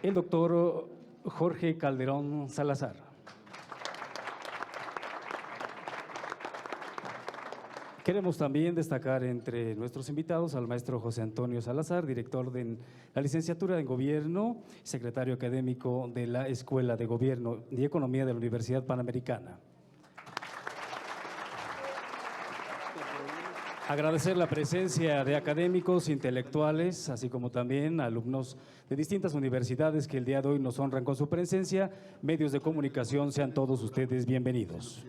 el doctor Jorge Calderón Salazar. Queremos también destacar entre nuestros invitados al maestro José Antonio Salazar, director de la licenciatura en Gobierno, secretario académico de la Escuela de Gobierno y Economía de la Universidad Panamericana. Agradecer la presencia de académicos, intelectuales, así como también alumnos de distintas universidades que el día de hoy nos honran con su presencia. Medios de comunicación, sean todos ustedes bienvenidos.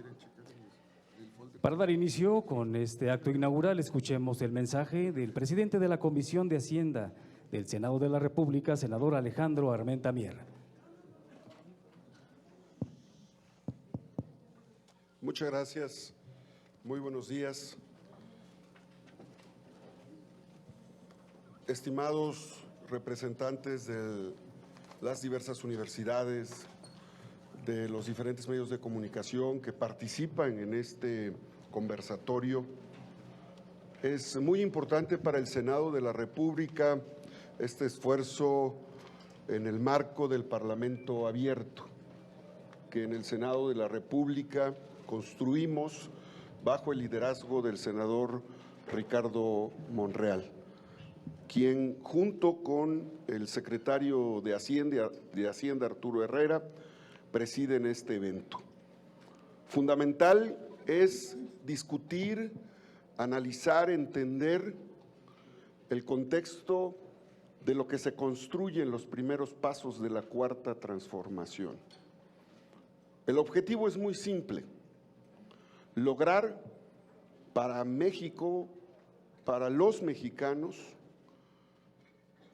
Para dar inicio con este acto inaugural, escuchemos el mensaje del presidente de la Comisión de Hacienda del Senado de la República, senador Alejandro Armenta Mier. Muchas gracias. Muy buenos días. Estimados representantes de las diversas universidades, de los diferentes medios de comunicación que participan en este conversatorio, es muy importante para el Senado de la República este esfuerzo en el marco del Parlamento abierto, que en el Senado de la República construimos bajo el liderazgo del senador Ricardo Monreal, quien junto con el secretario de Hacienda Arturo Herrera presiden este evento. Fundamental es discutir, analizar, entender el contexto de lo que se construye en los primeros pasos de la Cuarta Transformación. El objetivo es muy simple: lograr para México, para los mexicanos,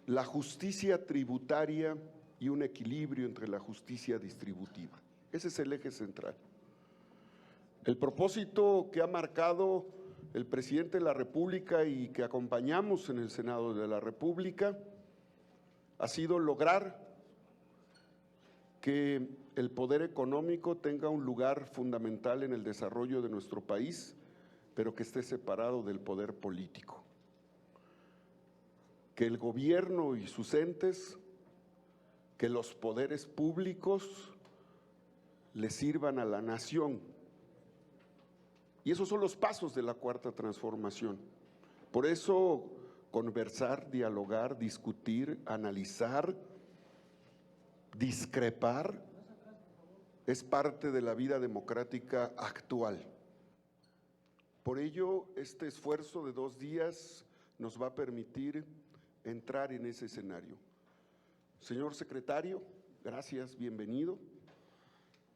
la justicia tributaria y un equilibrio entre la justicia distributiva. Ese es el eje central. El propósito que ha marcado el presidente de la República y que acompañamos en el Senado de la República ha sido lograr que el poder económico tenga un lugar fundamental en el desarrollo de nuestro país, pero que esté separado del poder político. Que el gobierno y sus entes, que los poderes públicos le sirvan a la nación. Y esos son los pasos de la Cuarta Transformación. Por eso, conversar, dialogar, discutir, analizar, discrepar, es parte de la vida democrática actual. Por ello, este esfuerzo de 2 días nos va a permitir entrar en ese escenario. Señor secretario, gracias, bienvenido.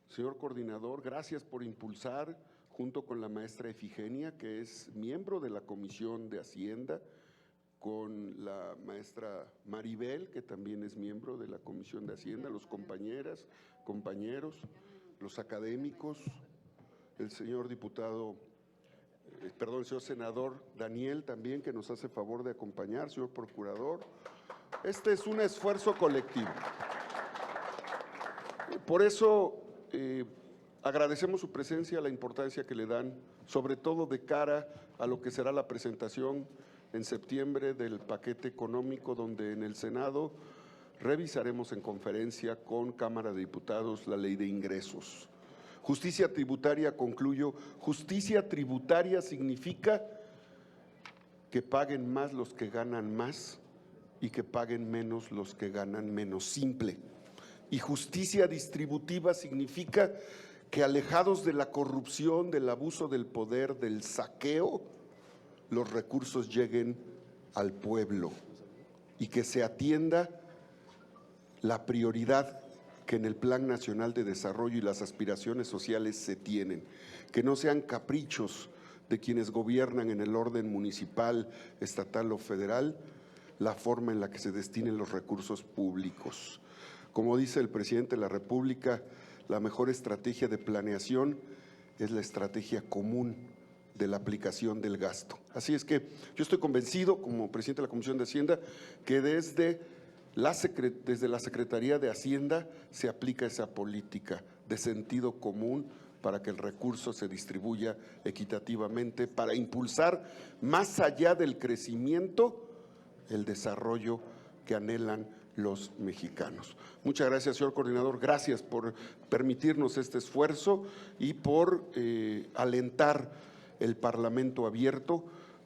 Señor coordinador, gracias por impulsar, junto con la maestra Efigenia, que es miembro de la Comisión de Hacienda, con la maestra Maribel, que también es miembro de la Comisión de Hacienda, los compañeras, compañeros, los académicos, el señor diputado, el señor senador Daniel también, que nos hace favor de acompañar, señor procurador. Este es un esfuerzo colectivo. Por eso agradecemos su presencia, la importancia que le dan, sobre todo de cara a lo que será la presentación en septiembre del paquete económico, donde en el Senado revisaremos en conferencia con Cámara de Diputados la Ley de Ingresos. Justicia tributaria, concluyo, justicia tributaria significa que paguen más los que ganan más y que paguen menos los que ganan menos, simple. Y justicia distributiva significa que alejados de la corrupción, del abuso del poder, del saqueo, los recursos lleguen al pueblo y que se atienda la prioridad que en el Plan Nacional de Desarrollo y las aspiraciones sociales se tienen, que no sean caprichos de quienes gobiernan en el orden municipal, estatal o federal, la forma en la que se destinen los recursos públicos. Como dice el presidente de la República, la mejor estrategia de planeación es la estrategia común de la aplicación del gasto. Así es que yo estoy convencido, como presidente de la Comisión de Hacienda, que desde la Secretaría de Hacienda se aplica esa política de sentido común para que el recurso se distribuya equitativamente, para impulsar más allá del crecimiento el desarrollo que anhelan los mexicanos. Muchas gracias, señor coordinador. Gracias por permitirnos este esfuerzo y por alentar el Parlamento abierto,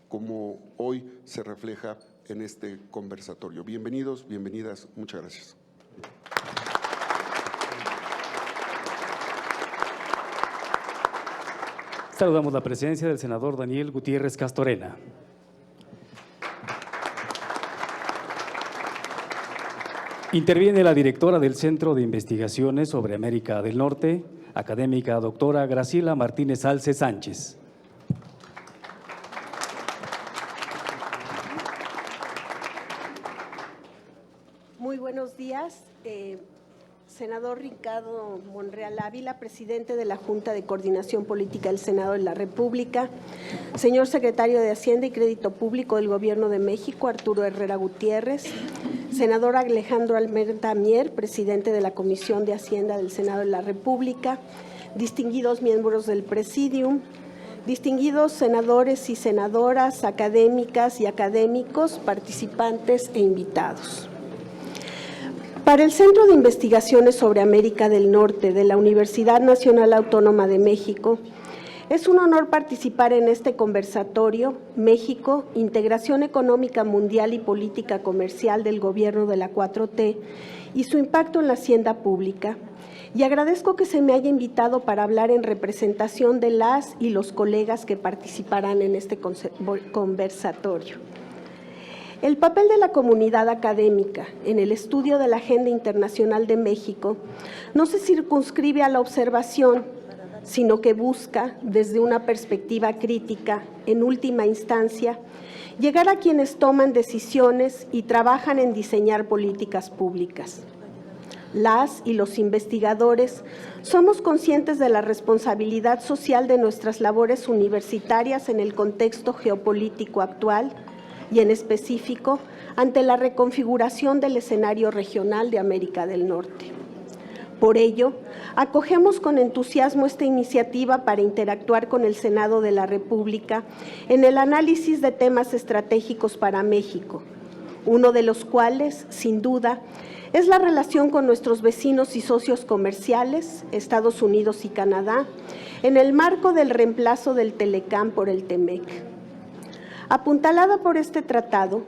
como hoy se refleja en este conversatorio. Bienvenidos, bienvenidas. Muchas gracias. Saludamos la presencia del senador Daniel Gutiérrez Castorena. Interviene la directora del Centro de Investigaciones sobre América del Norte, académica doctora Graciela Martínez Alce Sánchez. Muy buenos días. Senador Ricardo Monreal Ávila, presidente de la Junta de Coordinación Política del Senado de la República, señor secretario de Hacienda y Crédito Público del Gobierno de México, Arturo Herrera Gutiérrez, senador Alejandro Almerta Mier, presidente de la Comisión de Hacienda del Senado de la República, distinguidos miembros del Presidium, distinguidos senadores y senadoras, académicas y académicos, participantes e invitados. Para el Centro de Investigaciones sobre América del Norte de la Universidad Nacional Autónoma de México, es un honor participar en este conversatorio México, Integración Económica Mundial y Política Comercial del Gobierno de la 4T y su impacto en la hacienda pública, y agradezco que se me haya invitado para hablar en representación de las y los colegas que participarán en este conversatorio. El papel de la comunidad académica en el estudio de la Agenda Internacional de México no se circunscribe a la observación, sino que busca, desde una perspectiva crítica, en última instancia, llegar a quienes toman decisiones y trabajan en diseñar políticas públicas. Las y los investigadores somos conscientes de la responsabilidad social de nuestras labores universitarias en el contexto geopolítico actual y, en específico, ante la reconfiguración del escenario regional de América del Norte. Por ello, acogemos con entusiasmo esta iniciativa para interactuar con el Senado de la República en el análisis de temas estratégicos para México, uno de los cuales, sin duda, es la relación con nuestros vecinos y socios comerciales, Estados Unidos y Canadá, en el marco del reemplazo del Telecán por el TEMEC. Apuntalada por este tratado,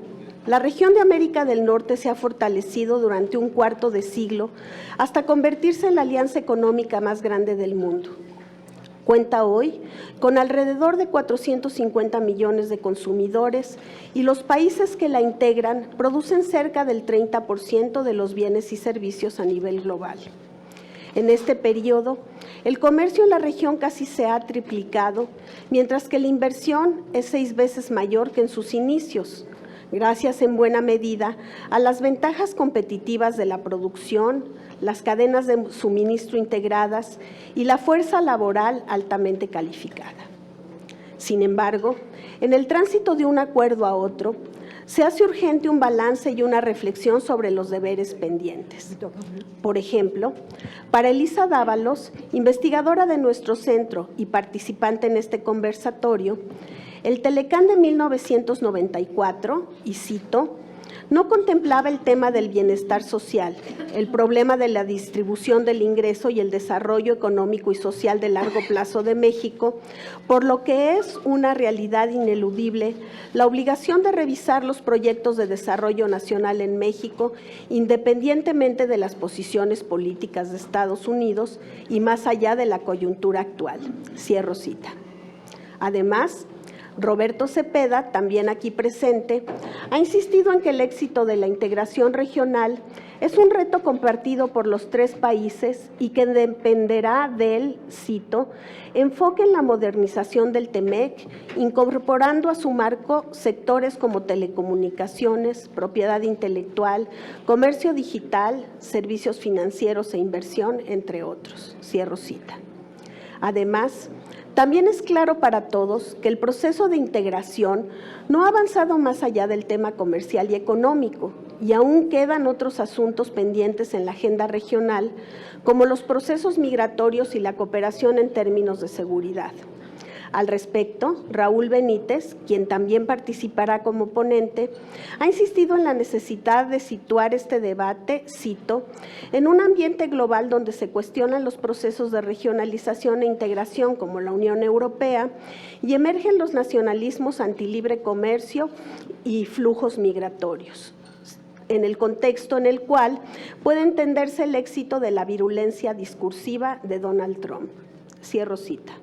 la región de América del Norte se ha fortalecido durante un cuarto de siglo hasta convertirse en la alianza económica más grande del mundo. Cuenta hoy con alrededor de 450 millones de consumidores y los países que la integran producen cerca del 30% de los bienes y servicios a nivel global. En este periodo, el comercio en la región casi se ha triplicado, mientras que la inversión es 6 veces mayor que en sus inicios, gracias en buena medida a las ventajas competitivas de la producción, las cadenas de suministro integradas y la fuerza laboral altamente calificada. Sin embargo, en el tránsito de un acuerdo a otro, se hace urgente un balance y una reflexión sobre los deberes pendientes. Por ejemplo, para Elisa Dávalos, investigadora de nuestro centro y participante en este conversatorio, el Telecán de 1994, y cito, no contemplaba el tema del bienestar social, el problema de la distribución del ingreso y el desarrollo económico y social de largo plazo de México, por lo que es una realidad ineludible la obligación de revisar los proyectos de desarrollo nacional en México, independientemente de las posiciones políticas de Estados Unidos y más allá de la coyuntura actual. Cierro cita. Además, Roberto Cepeda, también aquí presente, ha insistido en que el éxito de la integración regional es un reto compartido por los 3 países y que dependerá del, cito, enfoque en la modernización del TEMEC, incorporando a su marco sectores como telecomunicaciones, propiedad intelectual, comercio digital, servicios financieros e inversión, entre otros. Cierro cita. Además, también es claro para todos que el proceso de integración no ha avanzado más allá del tema comercial y económico, y aún quedan otros asuntos pendientes en la agenda regional, como los procesos migratorios y la cooperación en términos de seguridad. Al respecto, Raúl Benítez, quien también participará como ponente, ha insistido en la necesidad de situar este debate, cito, en un ambiente global donde se cuestionan los procesos de regionalización e integración como la Unión Europea y emergen los nacionalismos antilibre comercio y flujos migratorios, en el contexto en el cual puede entenderse el éxito de la virulencia discursiva de Donald Trump. Cierro cita.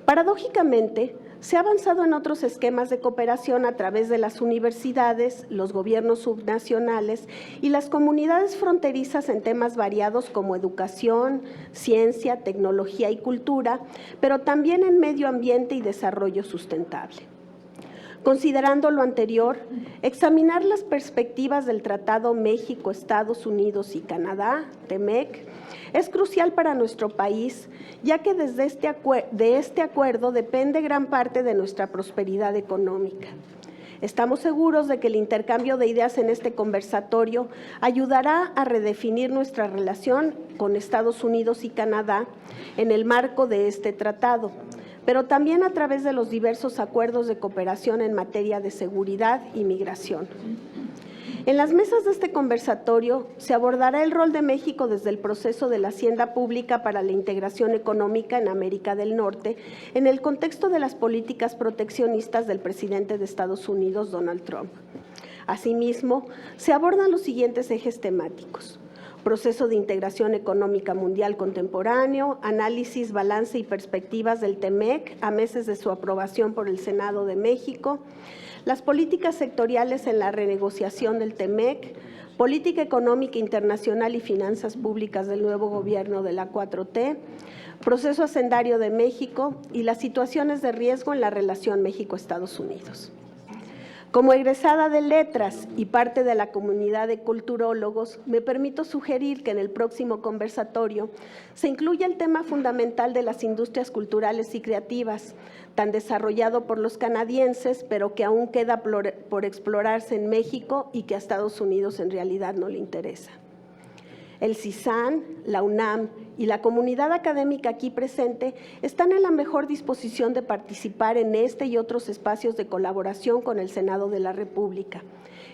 Paradójicamente, se ha avanzado en otros esquemas de cooperación a través de las universidades, los gobiernos subnacionales y las comunidades fronterizas en temas variados como educación, ciencia, tecnología y cultura, pero también en medio ambiente y desarrollo sustentable. Considerando lo anterior, examinar las perspectivas del Tratado México, Estados Unidos y Canadá, TEMEC, es crucial para nuestro país, ya que de este acuerdo depende gran parte de nuestra prosperidad económica. Estamos seguros de que el intercambio de ideas en este conversatorio ayudará a redefinir nuestra relación con Estados Unidos y Canadá en el marco de este tratado, pero también a través de los diversos acuerdos de cooperación en materia de seguridad y migración. En las mesas de este conversatorio se abordará el rol de México desde el proceso de la Hacienda Pública para la integración económica en América del Norte, en el contexto de las políticas proteccionistas del presidente de Estados Unidos, Donald Trump. Asimismo, se abordan los siguientes ejes temáticos: proceso de integración económica mundial contemporáneo, análisis, balance y perspectivas del TEMEC a meses de su aprobación por el Senado de México, las políticas sectoriales en la renegociación del TEMEC, política económica internacional y finanzas públicas del nuevo gobierno de la 4T, proceso hacendario de México y las situaciones de riesgo en la relación México-Estados Unidos. Como egresada de Letras y parte de la comunidad de culturólogos, me permito sugerir que en el próximo conversatorio se incluya el tema fundamental de las industrias culturales y creativas, tan desarrollado por los canadienses, pero que aún queda por explorarse en México y que a Estados Unidos en realidad no le interesa. El CISAN, la UNAM y la comunidad académica aquí presente están en la mejor disposición de participar en este y otros espacios de colaboración con el Senado de la República.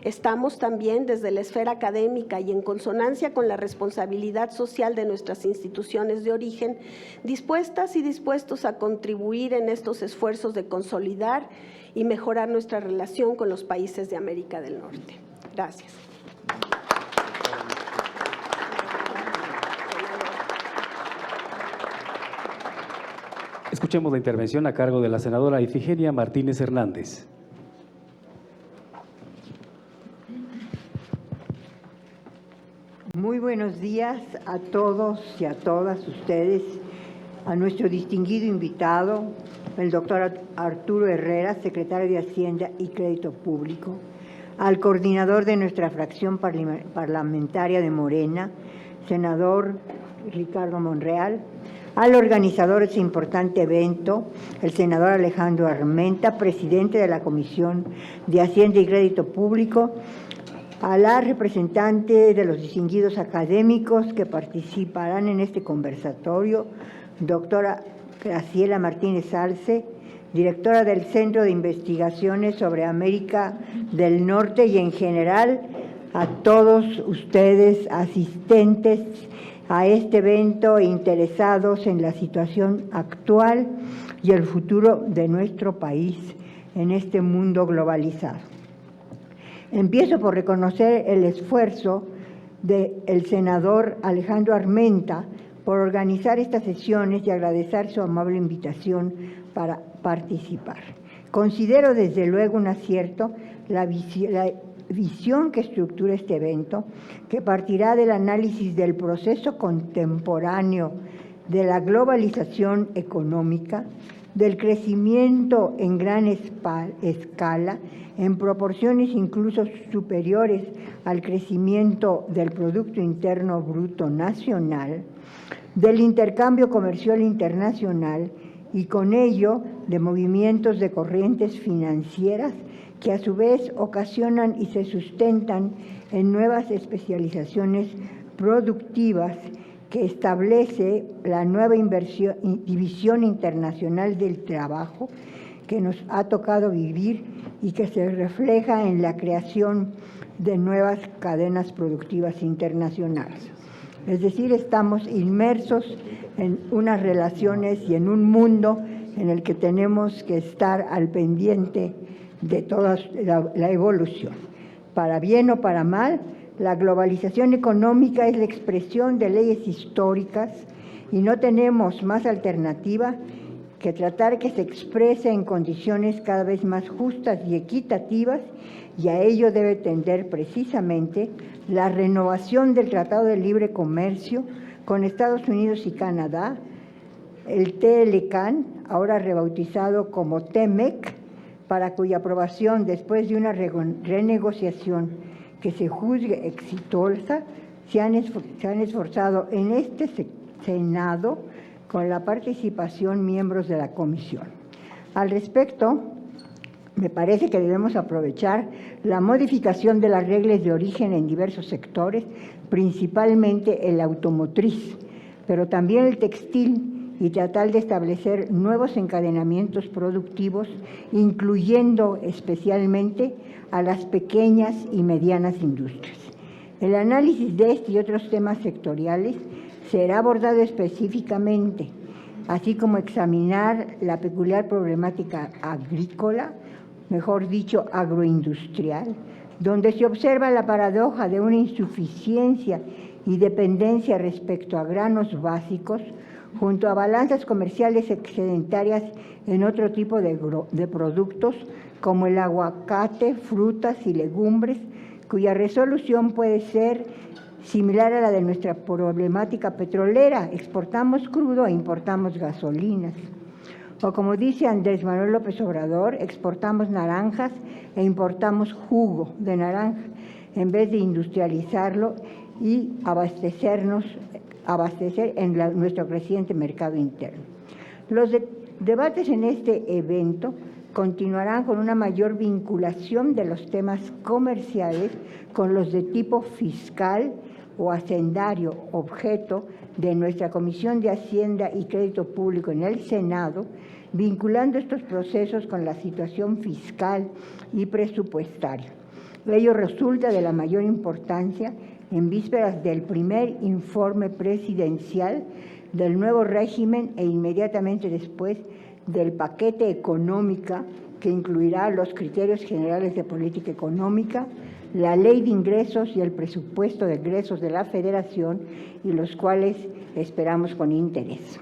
Estamos también desde la esfera académica y en consonancia con la responsabilidad social de nuestras instituciones de origen, dispuestas y dispuestos a contribuir en estos esfuerzos de consolidar y mejorar nuestra relación con los países de América del Norte. Gracias. Escuchemos la intervención a cargo de la senadora Ifigenia Martínez Hernández. Muy buenos días a todos y a todas ustedes, a nuestro distinguido invitado, el doctor Arturo Herrera, secretario de Hacienda y Crédito Público, al coordinador de nuestra fracción parlamentaria de Morena, senador Ricardo Monreal, al organizador de este importante evento, el senador Alejandro Armenta, presidente de la Comisión de Hacienda y Crédito Público, a la representante de los distinguidos académicos que participarán en este conversatorio, doctora Graciela Martínez Salce, directora del Centro de Investigaciones sobre América del Norte, y en general a todos ustedes asistentes a este evento e interesados en la situación actual y el futuro de nuestro país en este mundo globalizado. Empiezo por reconocer el esfuerzo del senador Alejandro Armenta por organizar estas sesiones y agradecer su amable invitación para participar. Considero desde luego un acierto la visión que estructura este evento, que partirá del análisis del proceso contemporáneo de la globalización económica, del crecimiento en gran escala, en proporciones incluso superiores al crecimiento del Producto Interno Bruto Nacional, del intercambio comercial internacional y con ello de movimientos de corrientes financieras que a su vez ocasionan y se sustentan en nuevas especializaciones productivas que establece la nueva División Internacional del Trabajo que nos ha tocado vivir y que se refleja en la creación de nuevas cadenas productivas internacionales. Es decir, estamos inmersos en unas relaciones y en un mundo en el que tenemos que estar al pendiente de toda la evolución. Para bien o para mal, la globalización económica es la expresión de leyes históricas y no tenemos más alternativa que tratar que se exprese en condiciones cada vez más justas y equitativas, y a ello debe tender precisamente la renovación del Tratado de Libre Comercio con Estados Unidos y Canadá, el TLCAN, ahora rebautizado como TEMEC, para cuya aprobación, después de una renegociación que se juzgue exitosa, se han esforzado en este Senado con la participación miembros de la Comisión. Al respecto, me parece que debemos aprovechar la modificación de las reglas de origen en diversos sectores, principalmente el automotriz, pero también el textil, y tratar de establecer nuevos encadenamientos productivos, incluyendo especialmente a las pequeñas y medianas industrias. El análisis de este y otros temas sectoriales será abordado específicamente, así como examinar la peculiar problemática agrícola, mejor dicho, agroindustrial, donde se observa la paradoja de una insuficiencia y dependencia respecto a granos básicos, junto a balanzas comerciales excedentarias en otro tipo de productos, como el aguacate, frutas y legumbres, cuya resolución puede ser similar a la de nuestra problemática petrolera: exportamos crudo e importamos gasolinas. O como dice Andrés Manuel López Obrador, exportamos naranjas e importamos jugo de naranja, en vez de industrializarlo y abastecer en nuestro creciente mercado interno. Los debates en este evento continuarán con una mayor vinculación de los temas comerciales con los de tipo fiscal o hacendario, objeto de nuestra Comisión de Hacienda y Crédito Público en el Senado, vinculando estos procesos con la situación fiscal y presupuestaria. Ello resulta de la mayor importancia en vísperas del primer informe presidencial del nuevo régimen e inmediatamente después del paquete económico que incluirá los criterios generales de política económica, la ley de ingresos y el presupuesto de egresos de la Federación, y los cuales esperamos con interés.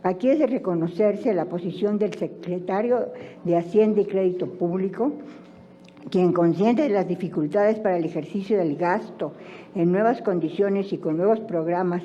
Aquí es de reconocerse la posición del secretario de Hacienda y Crédito Público, quien, consciente de las dificultades para el ejercicio del gasto en nuevas condiciones y con nuevos programas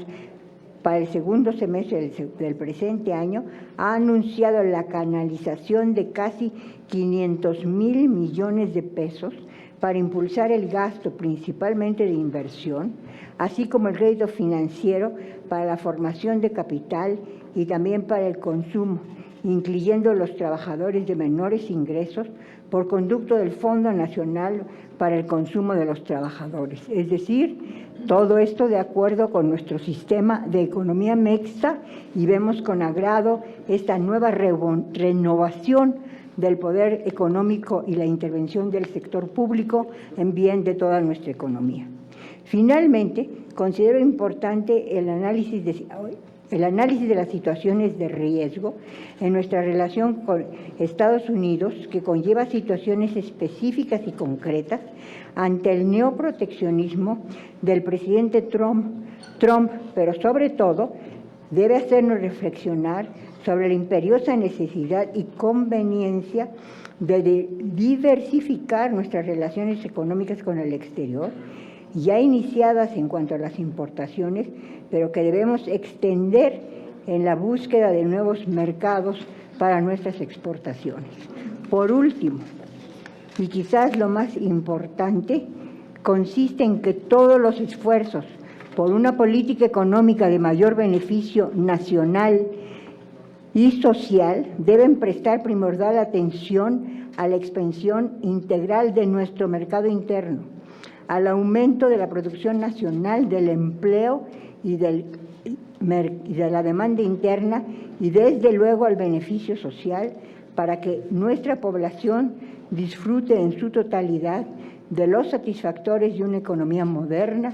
para el segundo semestre del presente año, ha anunciado la canalización de casi 500,000 millones de pesos para impulsar el gasto, principalmente de inversión, así como el crédito financiero para la formación de capital y también para el consumo, incluyendo los trabajadores de menores ingresos, por conducto del Fondo Nacional para el Consumo de los Trabajadores. Es decir, todo esto de acuerdo con nuestro sistema de economía mixta, y vemos con agrado esta nueva renovación del poder económico y la intervención del sector público en bien de toda nuestra economía. Finalmente, considero importante el análisis de las situaciones de riesgo en nuestra relación con Estados Unidos, que conlleva situaciones específicas y concretas ante el neoproteccionismo del presidente Trump, pero sobre todo debe hacernos reflexionar sobre la imperiosa necesidad y conveniencia de diversificar nuestras relaciones económicas con el exterior, ya iniciadas en cuanto a las importaciones, pero que debemos extender en la búsqueda de nuevos mercados para nuestras exportaciones. Por último, y quizás lo más importante, consiste en que todos los esfuerzos por una política económica de mayor beneficio nacional y social deben prestar primordial atención a la expansión integral de nuestro mercado interno, al aumento de la producción nacional, del empleo y de la demanda interna, y desde luego al beneficio social, para que nuestra población disfrute en su totalidad de los satisfactores de una economía moderna,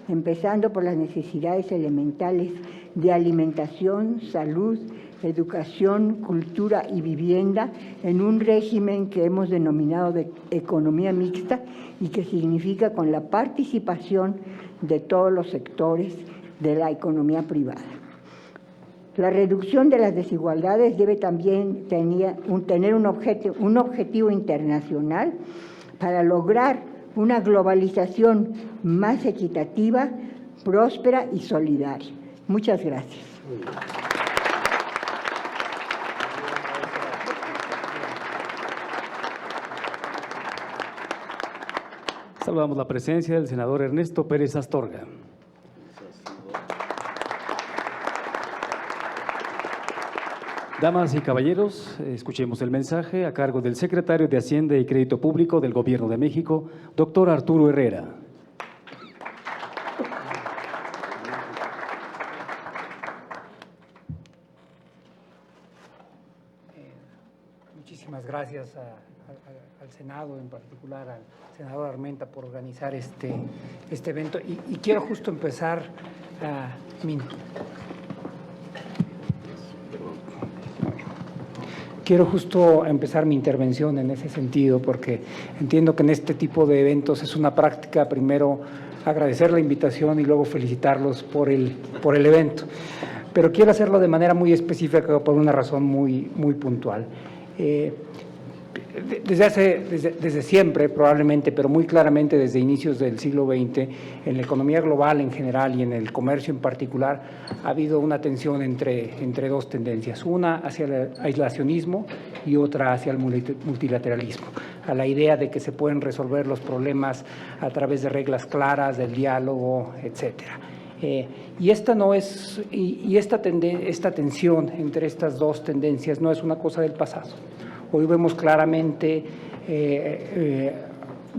empezando por las necesidades elementales de alimentación, salud, educación, cultura y vivienda, en un régimen que hemos denominado de economía mixta y que significa con la participación de todos los sectores de la economía privada. La reducción de las desigualdades debe también tener un objetivo internacional para lograr una globalización más equitativa, próspera y solidaria. Muchas gracias. Saludamos la presencia del senador Ernesto Pérez Astorga. Damas y caballeros, escuchemos el mensaje a cargo del secretario de Hacienda y Crédito Público del Gobierno de México, doctor Arturo Herrera. Muchísimas gracias al Senado, en particular al senador Armenta, por organizar este evento. Y quiero justo empezar mi intervención en ese sentido, porque entiendo que en este tipo de eventos es una práctica primero agradecer la invitación y luego felicitarlos por el evento. Pero quiero hacerlo de manera muy específica por una razón muy puntual. Desde siempre, probablemente, pero muy claramente desde inicios del siglo XX, en la economía global en general y en el comercio en particular, ha habido una tensión entre dos tendencias, una hacia el aislacionismo y otra hacia el multilateralismo, a la idea de que se pueden resolver los problemas a través de reglas claras, del diálogo, etcétera. Y esta tensión entre estas dos tendencias no es una cosa del pasado. Hoy vemos claramente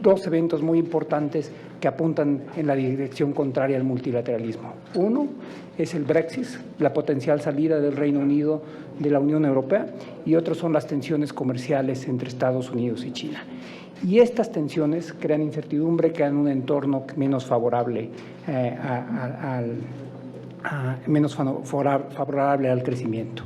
dos eventos muy importantes que apuntan en la dirección contraria al multilateralismo. Uno es el Brexit, la potencial salida del Reino Unido de la Unión Europea, y otro son las tensiones comerciales entre Estados Unidos y China. Y estas tensiones crean incertidumbre, crean un entorno menos favorable al crecimiento.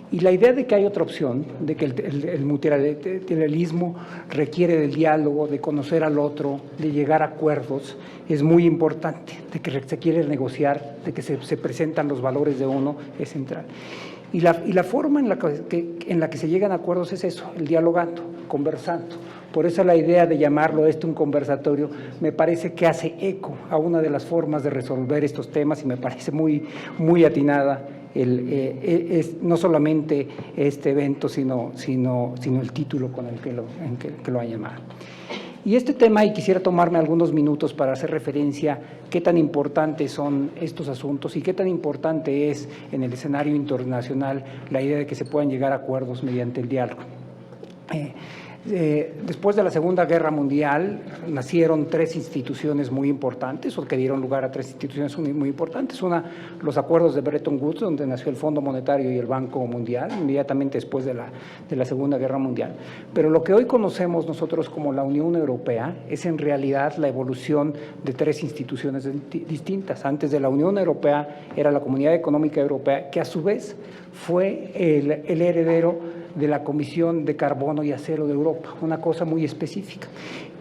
Y la idea de que hay otra opción, de que el multilateralismo requiere del diálogo, de conocer al otro, de llegar a acuerdos, es muy importante, de que se quiere negociar, de que se presentan los valores de uno, es central. Y la forma en la que se llegan a acuerdos es eso, el dialogando, conversando. Por eso la idea de llamarlo un conversatorio me parece que hace eco a una de las formas de resolver estos temas, y me parece muy atinada no solamente este evento, sino el título con el que lo ha llamado. Y este tema, y quisiera tomarme algunos minutos para hacer referencia a qué tan importantes son estos asuntos y qué tan importante es en el escenario internacional la idea de que se puedan llegar a acuerdos mediante el diálogo. Después de la Segunda Guerra Mundial nacieron tres instituciones muy importantes, o que dieron lugar a tres instituciones muy importantes. Una, los acuerdos de Bretton Woods, donde nació el Fondo Monetario y el Banco Mundial, inmediatamente después de la Segunda Guerra Mundial. Pero lo que hoy conocemos nosotros como la Unión Europea es en realidad la evolución de tres instituciones distintas. Antes de la Unión Europea era la Comunidad Económica Europea, que a su vez fue el heredero de la Comisión de Carbono y Acero de Europa, una cosa muy específica.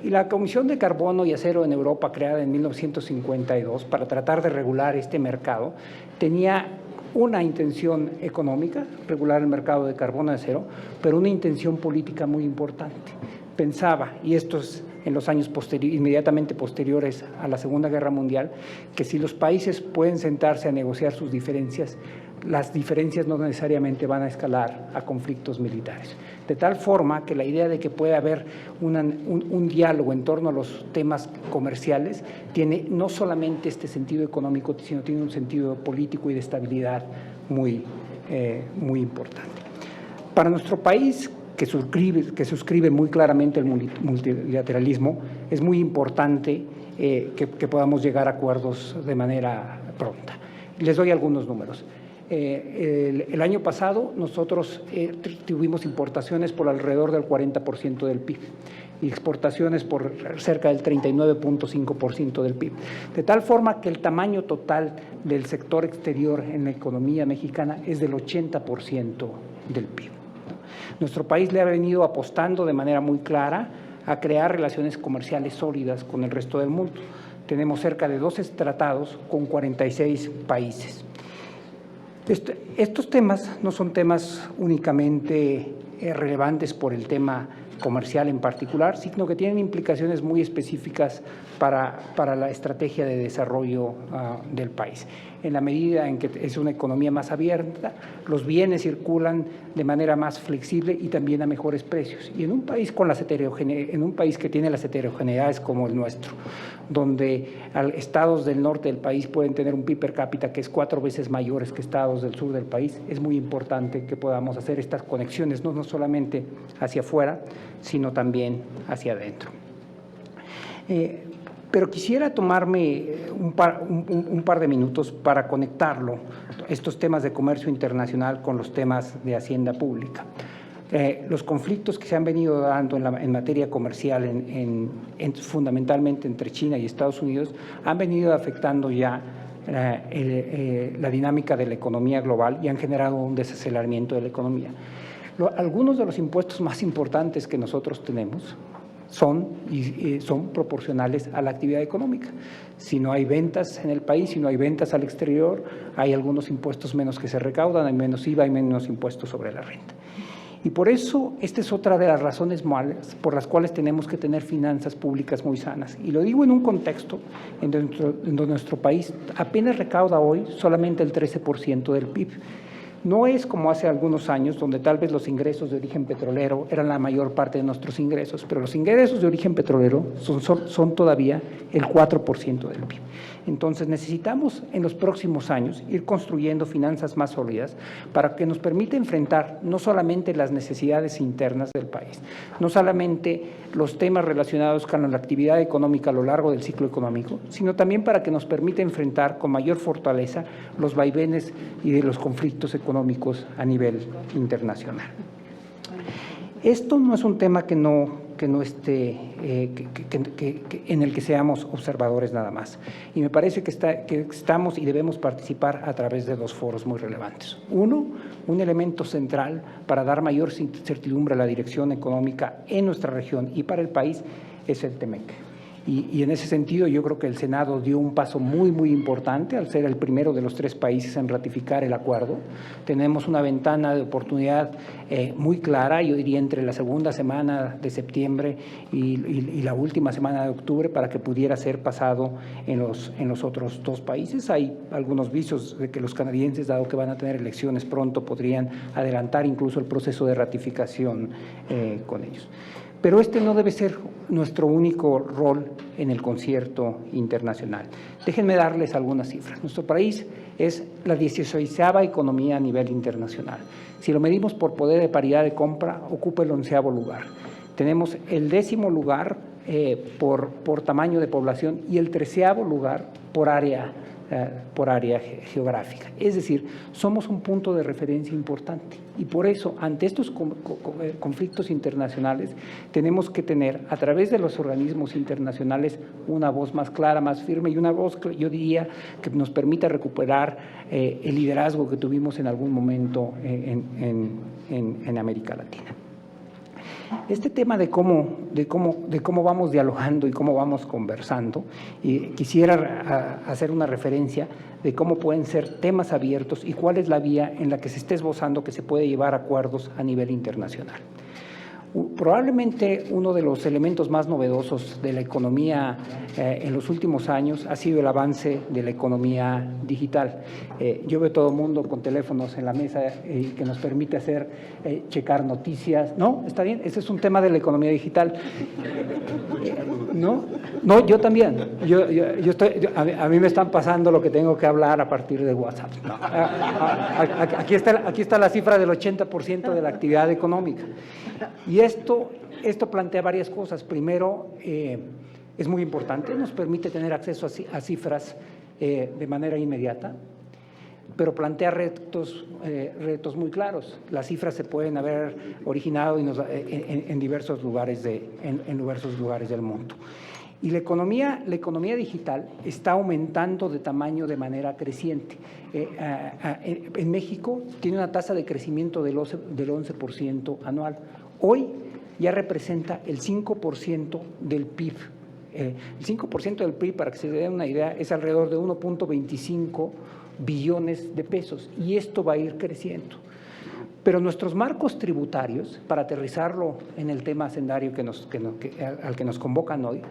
Y la Comisión de Carbono y Acero en Europa, creada en 1952 para tratar de regular este mercado, tenía una intención económica, regular el mercado de carbono y acero, pero una intención política muy importante. Pensaba, y esto es en los años inmediatamente posteriores a la Segunda Guerra Mundial, que si los países pueden sentarse a negociar sus diferencias, las diferencias no necesariamente van a escalar a conflictos militares. De tal forma que la idea de que puede haber un diálogo en torno a los temas comerciales tiene no solamente este sentido económico, sino tiene un sentido político y de estabilidad muy importante. Para nuestro país, que suscribe muy claramente el multilateralismo, es muy importante que podamos llegar a acuerdos de manera pronta. Les doy algunos números. El año pasado nosotros tuvimos importaciones por alrededor del 40% del PIB y exportaciones por cerca del 39.5% del PIB. De tal forma que el tamaño total del sector exterior en la economía mexicana es del 80% del PIB. Nuestro país le ha venido apostando de manera muy clara a crear relaciones comerciales sólidas con el resto del mundo. Tenemos cerca de 12 tratados con 46 países. Estos temas no son temas únicamente relevantes por el tema comercial en particular, sino que tienen implicaciones muy específicas para la estrategia de desarrollo del país. En la medida en que es una economía más abierta, los bienes circulan de manera más flexible y también a mejores precios. Y en un país que tiene las heterogeneidades como el nuestro, donde estados del norte del país pueden tener un PIB per cápita que es 4 veces mayores que estados del sur del país, es muy importante que podamos hacer estas conexiones, no solamente hacia afuera, sino también hacia adentro. Pero quisiera tomarme un par de minutos para conectarlo, estos temas de comercio internacional con los temas de hacienda pública. Los conflictos que se han venido dando en materia comercial, fundamentalmente entre China y Estados Unidos, han venido afectando ya la dinámica de la economía global y han generado un desaceleramiento de la economía. Algunos de los impuestos más importantes que nosotros tenemos son proporcionales a la actividad económica. Si no hay ventas en el país, si no hay ventas al exterior, hay algunos impuestos menos que se recaudan, hay menos IVA, hay menos impuestos sobre la renta. Y por eso, esta es otra de las razones por las cuales tenemos que tener finanzas públicas muy sanas. Y lo digo en un contexto en donde nuestro país apenas recauda hoy solamente el 13% del PIB. No es como hace algunos años, donde tal vez los ingresos de origen petrolero eran la mayor parte de nuestros ingresos, pero los ingresos de origen petrolero son todavía el 4% del PIB. Entonces necesitamos en los próximos años ir construyendo finanzas más sólidas para que nos permita enfrentar no solamente las necesidades internas del país, no solamente los temas relacionados con la actividad económica a lo largo del ciclo económico, sino también para que nos permita enfrentar con mayor fortaleza los vaivenes y de los conflictos económicos a nivel internacional. Esto no es un tema en el que seamos observadores nada más. Y me parece que estamos y debemos participar a través de 2 foros muy relevantes. Uno, un elemento central para dar mayor certidumbre a la dirección económica en nuestra región y para el país es el TEMEC. Y en ese sentido yo creo que el Senado dio un paso muy, muy importante al ser el primero de los 3 países en ratificar el acuerdo. Tenemos una ventana de oportunidad muy clara, yo diría entre la segunda semana de septiembre y la última semana de octubre para que pudiera ser pasado en los otros 2 países. Hay algunos vicios de que los canadienses, dado que van a tener elecciones pronto, podrían adelantar incluso el proceso de ratificación con ellos. Pero este no debe ser nuestro único rol en el concierto internacional. Déjenme darles algunas cifras. Nuestro país es la 16ª economía a nivel internacional. Si lo medimos por poder de paridad de compra, ocupa el 11º lugar. Tenemos el 10º lugar por tamaño de población y el 13º lugar por área geográfica. Es decir, somos un punto de referencia importante y por eso, ante estos conflictos internacionales, tenemos que tener, a través de los organismos internacionales, una voz más clara, más firme y una voz, yo diría, que nos permita recuperar el liderazgo que tuvimos en algún momento en América Latina. Este tema de cómo vamos dialogando y cómo vamos conversando, y quisiera hacer una referencia de cómo pueden ser temas abiertos y cuál es la vía en la que se esté esbozando que se puede llevar a acuerdos a nivel internacional. Probablemente uno de los elementos más novedosos de la economía en los últimos años ha sido el avance de la economía digital. Yo veo todo el mundo con teléfonos en la mesa que nos permite checar noticias. ¿No? ¿Está bien? Ese es un tema de la economía digital. ¿No? No, yo también. A mí me están pasando lo que tengo que hablar a partir de WhatsApp. No. Aquí está la cifra del 80% de la actividad económica. Y esto plantea varias cosas. Primero, es muy importante, nos permite tener acceso a cifras de manera inmediata, pero plantea retos muy claros. Las cifras se pueden haber originado en diversos lugares del mundo. Y la economía digital está aumentando de tamaño de manera creciente. En México tiene una tasa de crecimiento del 11% anual. Hoy ya representa el 5% del PIB. El 5% del PIB, para que se den una idea, es alrededor de 1.25 billones de pesos, y esto va a ir creciendo. Pero nuestros marcos tributarios, para aterrizarlo en el tema hacendario al que nos convocan hoy,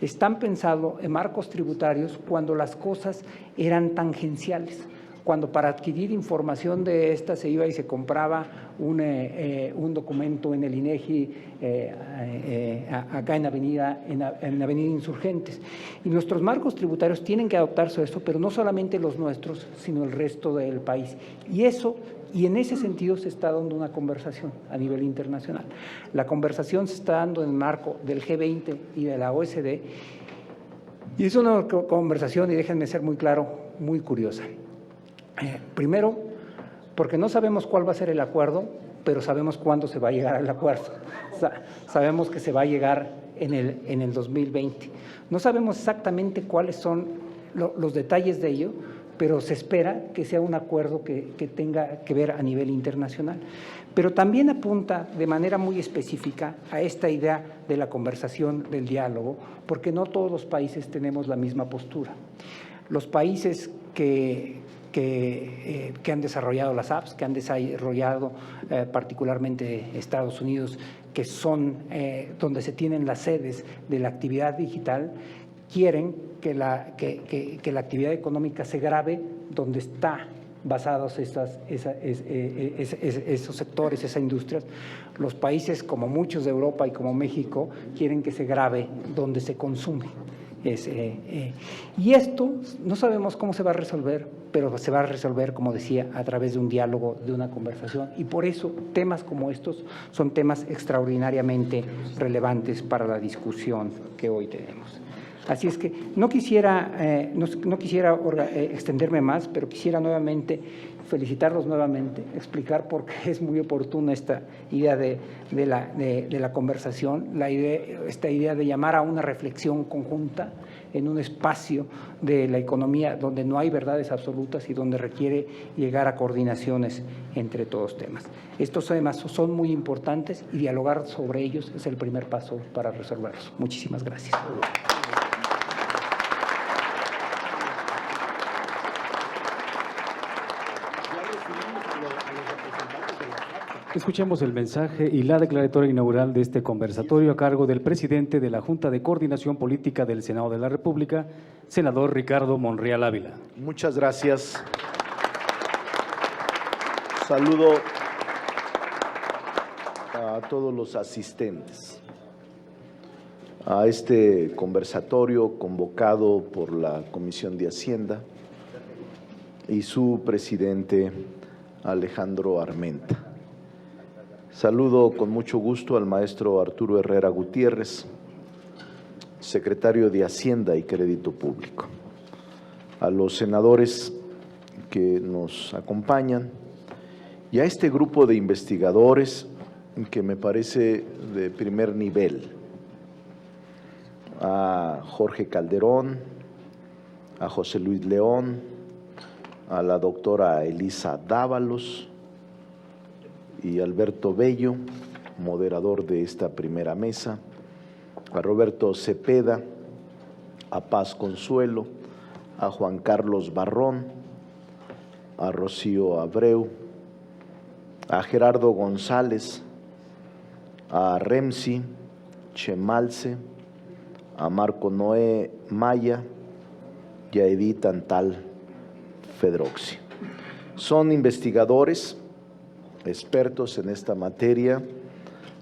están pensados en marcos tributarios cuando las cosas eran tangenciales, cuando para adquirir información de esta se iba y se compraba un documento en el INEGI acá en Avenida Insurgentes. Y nuestros marcos tributarios tienen que adaptarse a eso, pero no solamente los nuestros, sino el resto del país. Y en ese sentido se está dando una conversación a nivel internacional. La conversación se está dando en el marco del G20 y de la OECD, y es una conversación, y déjenme ser muy claro, muy curiosa. Primero, porque no sabemos cuál va a ser el acuerdo, pero sabemos cuándo se va a llegar al acuerdo. Sabemos que se va a llegar en el 2020. No sabemos exactamente cuáles son los detalles de ello, pero se espera que sea un acuerdo que tenga que ver a nivel internacional. Pero también apunta de manera muy específica a esta idea de la conversación, del diálogo, porque no todos los países tenemos la misma postura. Los países que han desarrollado las apps, que han desarrollado particularmente Estados Unidos, que son donde se tienen las sedes de la actividad digital, quieren que la actividad económica se grave donde está basados esos sectores, esas industrias. Los países, como muchos de Europa y como México, quieren que se grave donde se consume. Y esto no sabemos cómo se va a resolver, pero se va a resolver, como decía, a través de un diálogo, de una conversación, y por eso temas como estos son temas extraordinariamente relevantes para la discusión que hoy tenemos. Así es que no quisiera extenderme más, pero quisiera nuevamente felicitarlos nuevamente, explicar por qué es muy oportuna esta idea de la conversación, esta idea de llamar a una reflexión conjunta en un espacio de la economía donde no hay verdades absolutas y donde requiere llegar a coordinaciones entre todos temas. Estos temas son muy importantes y dialogar sobre ellos es el primer paso para resolverlos. Muchísimas gracias. Escuchemos el mensaje y la declaratoria inaugural de este conversatorio a cargo del presidente de la Junta de Coordinación Política del Senado de la República, senador Ricardo Monreal Ávila. Muchas gracias. Saludo a todos los asistentes a este conversatorio convocado por la Comisión de Hacienda y su presidente Alejandro Armenta. Saludo con mucho gusto al maestro Arturo Herrera Gutiérrez, secretario de Hacienda y Crédito Público, a los senadores que nos acompañan y a este grupo de investigadores que me parece de primer nivel, a Jorge Calderón, a José Luis León, a la doctora Elisa Dávalos y Alberto Bello, moderador de esta primera mesa, a Roberto Cepeda, a Paz Consuelo, a Juan Carlos Barrón, a Rocío Abreu, a Gerardo González, a Remsi Chemalce, a Marco Noé Maya y a Edith Antal Fedroxi. Son investigadores expertos en esta materia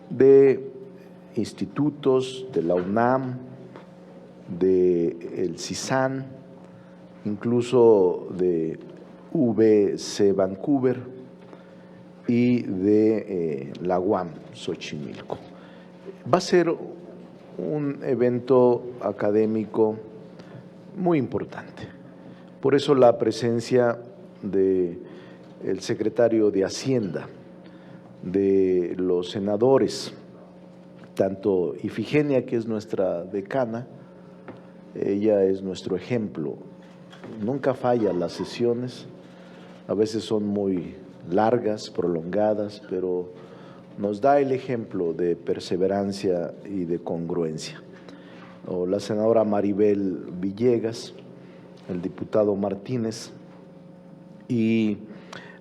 de institutos de la UNAM, del CISAN, incluso de UBC Vancouver y de la UAM Xochimilco. Va a ser un evento académico muy importante. Por eso la presencia del secretario de Hacienda, de los senadores, tanto Ifigenia, que es nuestra decana, ella es nuestro ejemplo, nunca falla las sesiones, a veces son muy largas, prolongadas, pero nos da el ejemplo de perseverancia y de congruencia. O la senadora Maribel Villegas, el diputado Martínez, y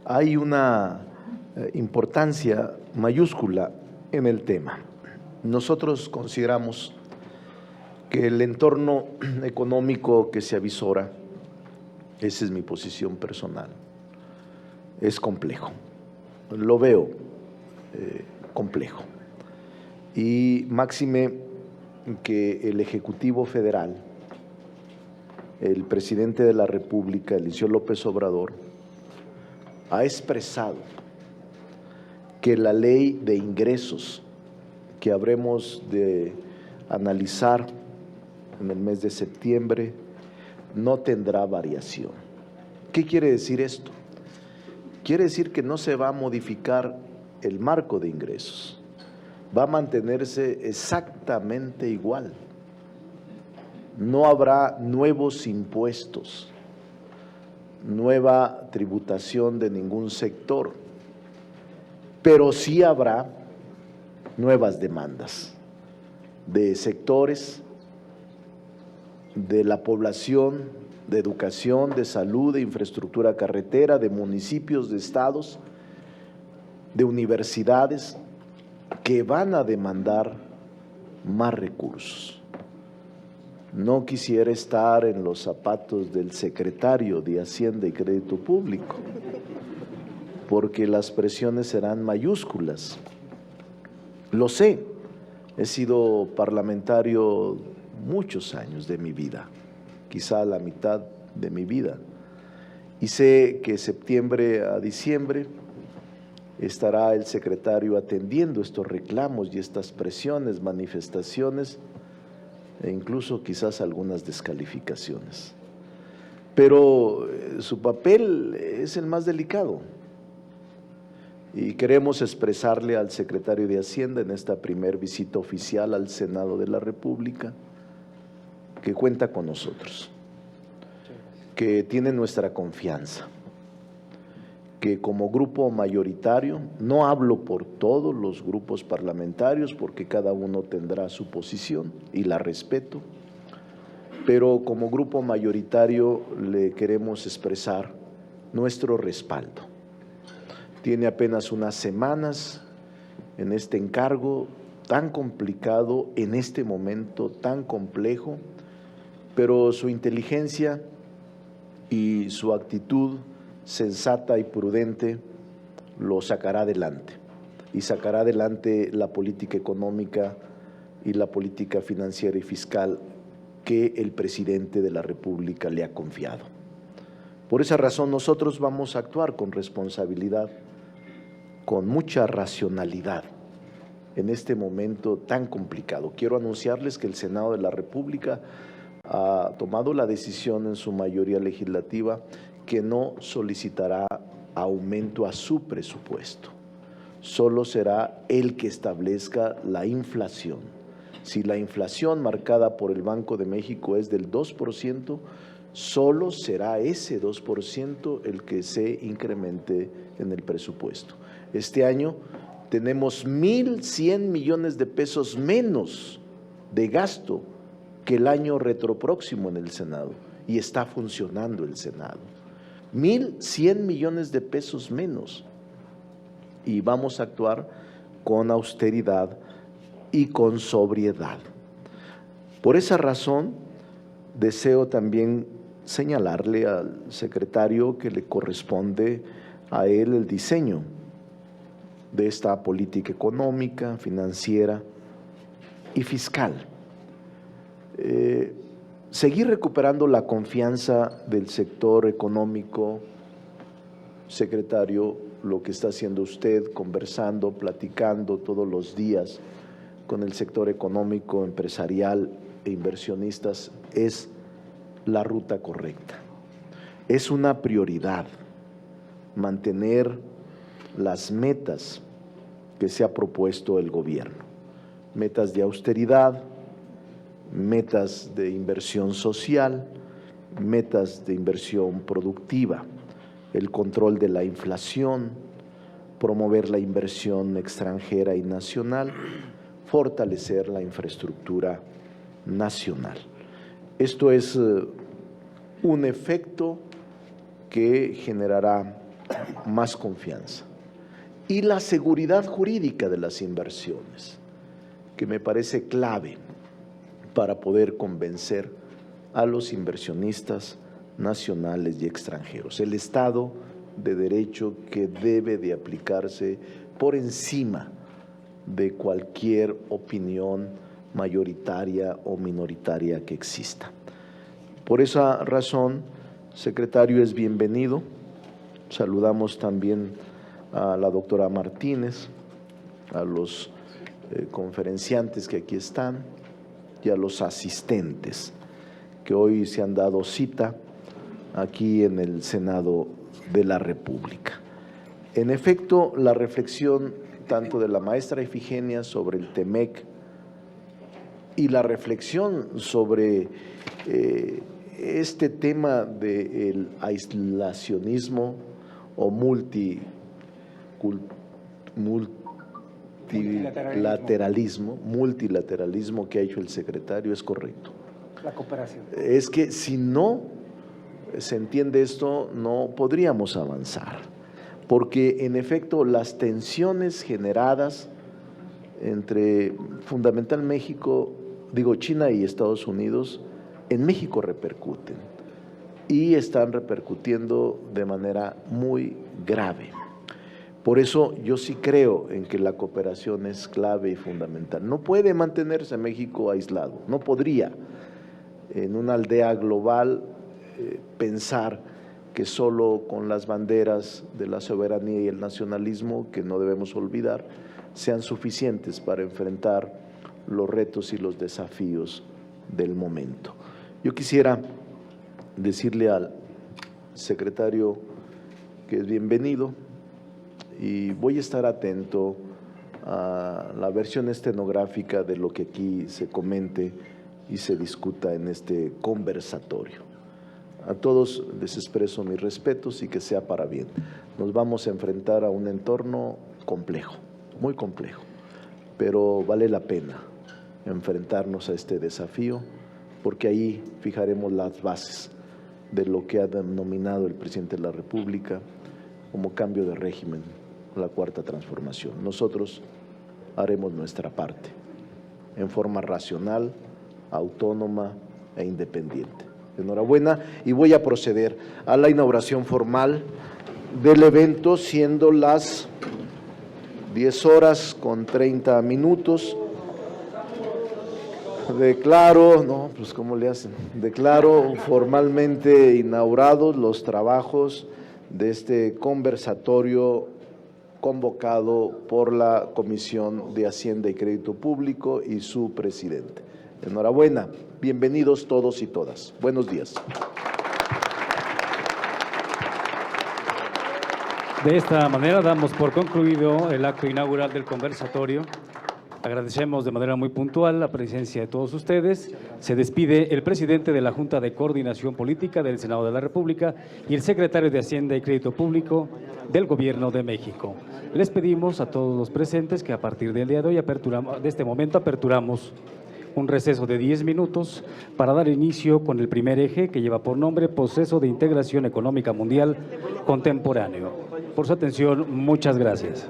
hay una importancia mayúscula en el tema. Nosotros consideramos que el entorno económico que se avisora, esa es mi posición personal, es complejo, lo veo complejo. Y máxime que el Ejecutivo Federal, el presidente de la República, el licenciado López Obrador, ha expresado que la ley de ingresos que habremos de analizar en el mes de septiembre no tendrá variación. ¿Qué quiere decir esto? Quiere decir que no se va a modificar el marco de ingresos, va a mantenerse exactamente igual. No habrá nuevos impuestos, nueva tributación de ningún sector, pero sí habrá nuevas demandas de sectores, de la población, de educación, de salud, de infraestructura carretera, de municipios, de estados, de universidades, que van a demandar más recursos. No quisiera estar en los zapatos del secretario de Hacienda y Crédito Público, porque las presiones serán mayúsculas. Lo sé, he sido parlamentario muchos años de mi vida, quizá la mitad de mi vida, y sé que septiembre a diciembre estará el secretario atendiendo estos reclamos y estas presiones, manifestaciones e incluso quizás algunas descalificaciones. Pero su papel es el más delicado y queremos expresarle al secretario de Hacienda en esta primer visita oficial al Senado de la República que cuenta con nosotros, que tiene nuestra confianza, que como grupo mayoritario, no hablo por todos los grupos parlamentarios porque cada uno tendrá su posición y la respeto, pero como grupo mayoritario le queremos expresar nuestro respaldo. Tiene apenas unas semanas en este encargo tan complicado, en este momento tan complejo, pero su inteligencia y su actitud sensata y prudente lo sacará adelante y sacará adelante la política económica y la política financiera y fiscal que el presidente de la República le ha confiado. Por esa razón nosotros vamos a actuar con responsabilidad, con mucha racionalidad en este momento tan complicado. Quiero anunciarles que el Senado de la República ha tomado la decisión en su mayoría legislativa que no solicitará aumento a su presupuesto, solo será el que establezca la inflación. Si la inflación marcada por el Banco de México es del 2%, solo será ese 2% el que se incremente en el presupuesto. Este año tenemos 1,100 millones de pesos menos de gasto que el año retropróximo en el Senado, y está funcionando el Senado. 1,100 millones de pesos menos, y vamos a actuar con austeridad y con sobriedad. Por esa razón, deseo también señalarle al secretario que le corresponde a él el diseño de esta política económica, financiera y fiscal. Seguir recuperando la confianza del sector económico, secretario, lo que está haciendo usted, conversando, platicando todos los días con el sector económico, empresarial e inversionistas es la ruta correcta. Es una prioridad mantener las metas que se ha propuesto el gobierno, metas de austeridad, metas de inversión social, metas de inversión productiva, el control de la inflación, promover la inversión extranjera y nacional, fortalecer la infraestructura nacional. Esto es un efecto que generará más confianza. Y la seguridad jurídica de las inversiones, que me parece clave para poder convencer a los inversionistas nacionales y extranjeros. El Estado de Derecho que debe de aplicarse por encima de cualquier opinión mayoritaria o minoritaria que exista. Por esa razón, secretario, es bienvenido. Saludamos también a la doctora Martínez, a los conferenciantes que aquí están y a los asistentes que hoy se han dado cita aquí en el Senado de la República. En efecto, la reflexión tanto de la maestra Ifigenia sobre el TEMEC y la reflexión sobre este tema del aislacionismo o multilateralismo que ha hecho el secretario es correcto. La cooperación. Es que si no se entiende esto, no podríamos avanzar, porque en efecto las tensiones generadas entre fundamentalmente China y Estados Unidos, en México repercuten y están repercutiendo de manera muy grave. Por eso yo sí creo en que la cooperación es clave y fundamental. No puede mantenerse México aislado, no podría en una aldea global pensar que solo con las banderas de la soberanía y el nacionalismo, que no debemos olvidar, sean suficientes para enfrentar los retos y los desafíos del momento. Yo quisiera decirle al secretario que es bienvenido y voy a estar atento a la versión estenográfica de lo que aquí se comente y se discuta en este conversatorio. A todos les expreso mis respetos y que sea para bien. Nos vamos a enfrentar a un entorno complejo, muy complejo, pero vale la pena enfrentarnos a este desafío porque ahí fijaremos las bases de lo que ha denominado el presidente de la República como cambio de régimen, la cuarta transformación. Nosotros haremos nuestra parte en forma racional, autónoma e independiente. Enhorabuena y voy a proceder a la inauguración formal del evento, siendo las 10:30. Declaro formalmente inaugurados los trabajos de este conversatorio convocado por la Comisión de Hacienda y Crédito Público y su presidente. Enhorabuena, bienvenidos todos y todas. Buenos días. De esta manera damos por concluido el acto inaugural del conversatorio. Agradecemos de manera muy puntual la presencia de todos ustedes. Se despide el presidente de la Junta de Coordinación Política del Senado de la República y el secretario de Hacienda y Crédito Público del Gobierno de México. Les pedimos a todos los presentes que a partir del día de hoy, de este momento, aperturamos un receso de 10 minutos para dar inicio con el primer eje que lleva por nombre Proceso de Integración Económica Mundial Contemporáneo. Por su atención, muchas gracias.